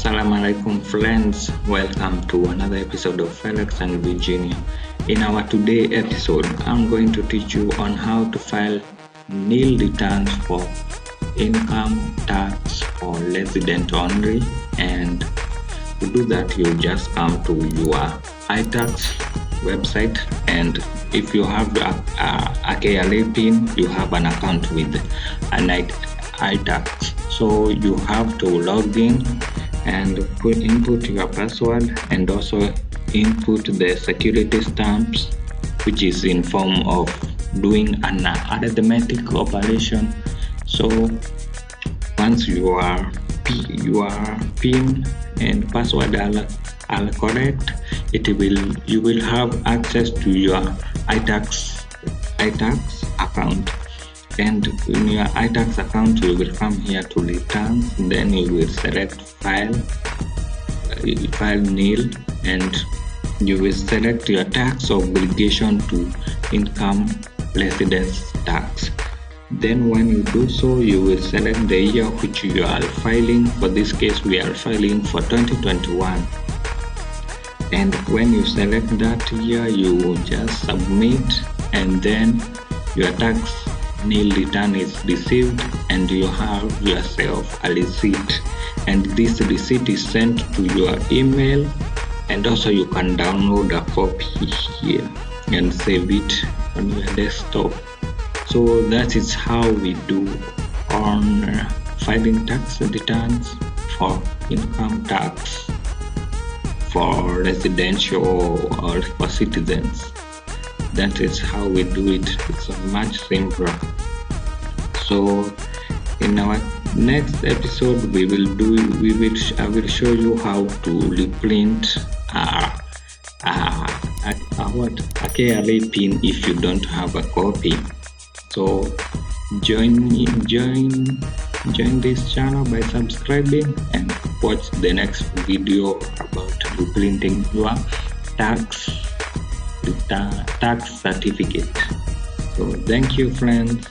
Assalamualaikum friends, welcome to another episode of File Kra and Virginia. In our today episode, I'm going to teach you on how to file nil returns for income tax for resident only, and to do that you just come to your iTax website, and if you have a KRA PIN, you have an account with an iTax. So you have to log in and input your password and also input the security stamps, which is in form of doing an arithmetic operation. So once your PIN and password are correct, you will have access to your iTax account. And in your iTax account, you will come here to returns, then you will select file nil, and you will select your tax obligation to income residence tax. Then when you do so, you will select the year which you are filing. For this case, we are filing for 2021. And when you select that year, you will just submit, and then your tax nil return is received, and you have yourself a receipt, and this receipt is sent to your email, and also you can download a copy here and save it on your desktop. So that is how we do on filing tax returns for income tax for residential or for citizens. That is how we do it. It's much simpler. So in our next episode, I will show you how to reprint a KRA PIN if you don't have a copy. So join this channel by subscribing and watch the next video about reprinting your tax certificate. So thank you friends.